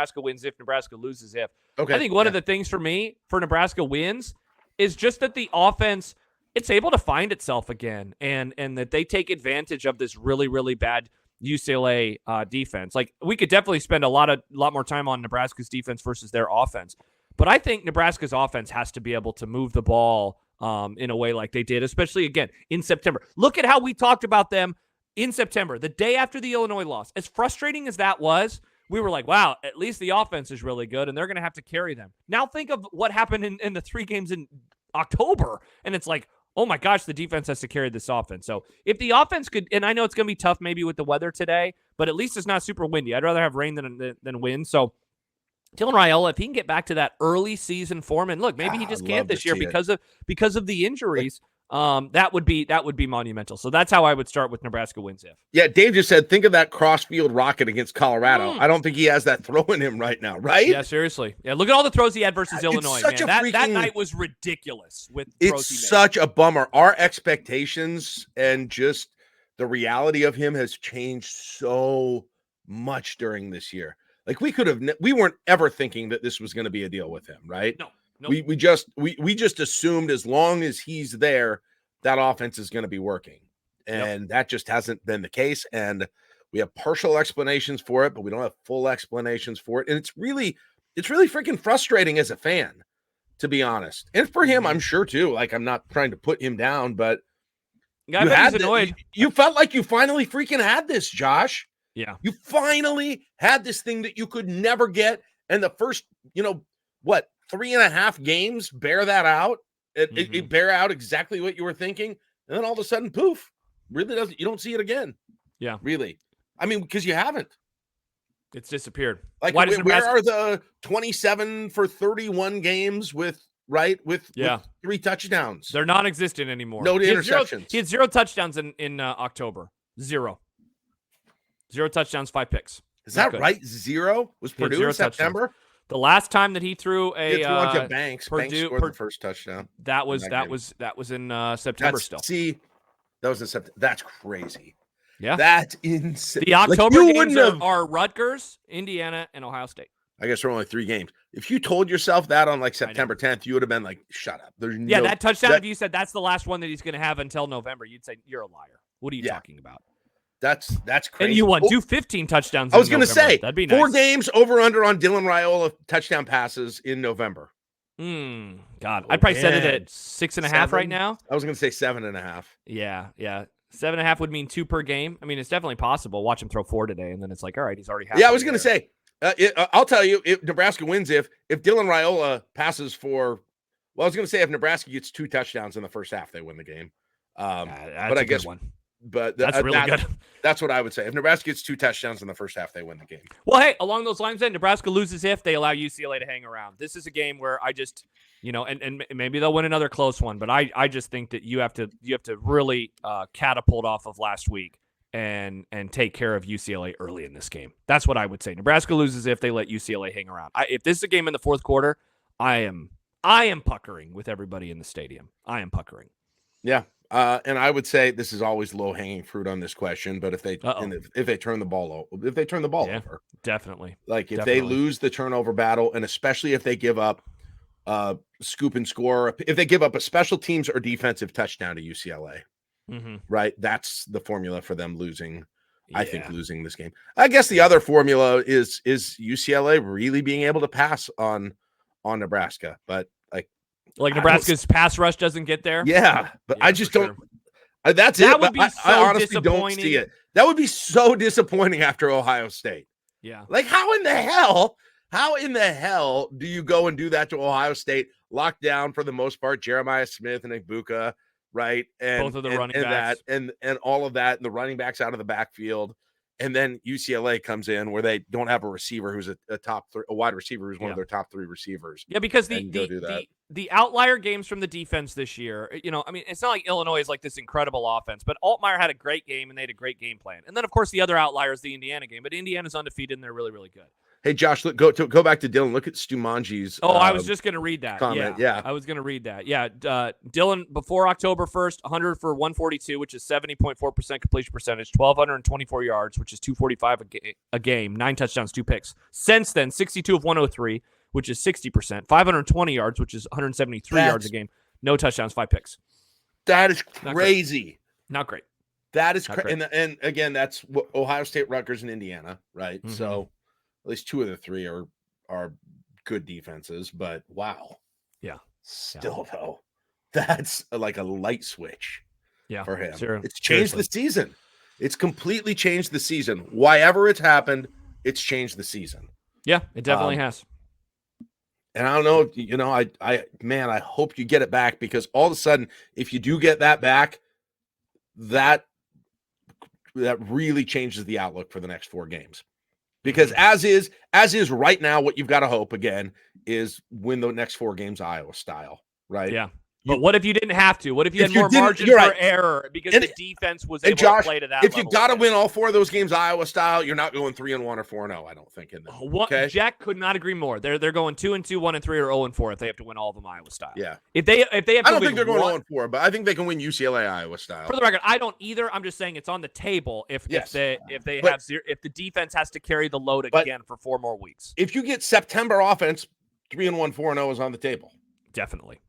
Nebraska wins if, Nebraska loses if. Okay. I think one of the things for me for Nebraska wins is just that the offense, it's able to find itself again, and that they take advantage of this really, really bad UCLA defense. Like, we could definitely spend a lot more time on Nebraska's defense versus their offense, but I think Nebraska's offense has to be able to move the ball in a way like they did, especially, again, in September. Look at how we talked about them in September, the day after the Illinois loss. As frustrating as that was, we were like, wow, at least the offense is really good, and they're going to have to carry them. Now think of what happened in the 3 games in October, and it's like, oh my gosh, the defense has to carry this offense. So if the offense could, and I know it's going to be tough maybe with the weather today, but at least it's not super windy. I'd rather have rain than wind. So Dylan Raiola, if he can get back to that early season form, and look, maybe he just can't this year because of the injuries. That would be monumental. So that's how I would start with Nebraska wins if. Yeah, Dave just said, think of that cross-field rocket against Colorado. I don't think he has that throw in him right now, right? Yeah, seriously. Yeah, look at all the throws he had versus Illinois, man. That night was ridiculous with throws he made. It's such a bummer. Our expectations and just the reality of him has changed so much during this year. Like, we weren't ever thinking that this was going to be a deal with him, right? No. Nope. We just assumed as long as he's there, that offense is going to be working, and that just hasn't been the case. And we have partial explanations for it, but we don't have full explanations for it. And it's really freaking frustrating as a fan, to be honest. And for him, I'm sure too. Like, I'm not trying to put him down, but you felt like you finally freaking had this, Josh. Yeah, you finally had this thing that you could never get, and the first, 3.5 games bear that out. It bear out exactly what you were thinking, and then all of a sudden, poof! Really doesn't. You don't see it again. Yeah, really. I mean, because you haven't. It's disappeared. Like, where are the 27 for 31 games with 3 touchdowns? They're non-existent anymore. No interceptions. He had 0 touchdowns in October. 0 touchdowns, 5 picks. Is that right? 0 was Purdue in September. Touchdowns. The last time that he threw one to Banks, Banks scored the first touchdown. That was in September still. See, that was in September. That's crazy. Yeah, that's insane. The October games are Rutgers, Indiana, and Ohio State. I guess there are only 3 games. If you told yourself that on like September 10th, you would have been like, "Shut up." That touchdown. If you said that's the last one that he's going to have until November, you'd say you're a liar. What are you talking about? That's crazy. And you won 15 touchdowns. I was going to say, that'd be nice. 4 games over under on Dylan Raiola touchdown passes in November. God, I'd probably set it at 6.5 right now. I was going to say 7.5. Yeah. 7.5 would mean 2 per game. I mean, it's definitely possible. Watch him throw 4 today, and then it's like, all right, he's already. Yeah, I was going to say, I'll tell you, if Nebraska wins, if Dylan Raiola passes for, well, I was going to say if Nebraska gets 2 touchdowns in the first half, they win the game. But I guess one. But that's really good. That's what I would say. If Nebraska gets 2 touchdowns in the first half, they win the game. Well, hey, along those lines, then Nebraska loses if they allow UCLA to hang around. This is a game where I just, and maybe they'll win another close one, but I just think that you have to really catapult off of last week and take care of UCLA early in this game. That's what I would say. Nebraska loses if they let UCLA hang around. If this is a game in the fourth quarter, I am puckering with everybody in the stadium. I am puckering. Yeah. And I would say this is always low hanging fruit on this question, but if they turn the ball over, definitely. Like if they lose the turnover battle, and especially if they give up scoop and score, if they give up a special teams or defensive touchdown to UCLA, right? That's the formula for them losing. Yeah. I think losing this game. I guess the other formula is UCLA really being able to pass on Nebraska, but like Nebraska's pass rush doesn't get there. Yeah, but I just don't. Sure. That would be so I honestly don't see it. That would be so disappointing after Ohio State. Yeah. Like how in the hell do you go and do that to Ohio State? Locked down for the most part, Jeremiah Smith and Ibuka, right? And both of the running backs. And all of that, and the running backs out of the backfield. And then UCLA comes in where they don't have a receiver who's a top 3, a wide receiver who's one of their top 3 receivers. Yeah, because the outlier games from the defense this year, I mean, it's not like Illinois is like this incredible offense, but Altmaier had a great game and they had a great game plan. And then, of course, the other outlier is the Indiana game, but Indiana's undefeated and they're really, really good. Hey, Josh, go back to Dylan. Look at Stumanji's. Oh, I was just going to read that. Comment. Yeah, I was going to read that. Yeah, Dylan, before October 1st, 100 for 142, which is 70.4% completion percentage, 1,224 yards, which is 245 a game, 9 touchdowns, 2 picks. Since then, 62 of 103, which is 60%, 520 yards, which is 173 yards a game, no touchdowns, 5 picks. That is crazy. Not great. That is crazy. And again, that's Ohio State, Rutgers, and Indiana, right? Mm-hmm. So at least 2 of the 3 are good defenses, but wow. Yeah. Still, though, that's like a light switch for him. Sure. It's changed the season. It's completely changed the season. Why ever it's happened, it's changed the season. Yeah, it definitely has. And I don't know, I hope you get it back, because all of a sudden, if you do get that back, that really changes the outlook for the next 4 games. Because as is right now, what you've got to hope again is win the next 4 games Iowa style, right? Yeah. But what if you didn't have to? What if you had more margin for error because the defense was able to play to that if level? If you got to win all 4 of those games Iowa style, you're not going 3-1 or 4-0, I don't think, in them. Okay? Jack could not agree more. They're going 2-2, 1-3, or 0-4 if they have to win all of them Iowa style. Yeah. If they have to I don't think they're going 0-4, but I think they can win UCLA Iowa style. For the record, I don't either. I'm just saying it's on the table if the defense has to carry the load again for 4 more weeks. If you get September offense, 3-1, 4-0 is on the table. Definitely.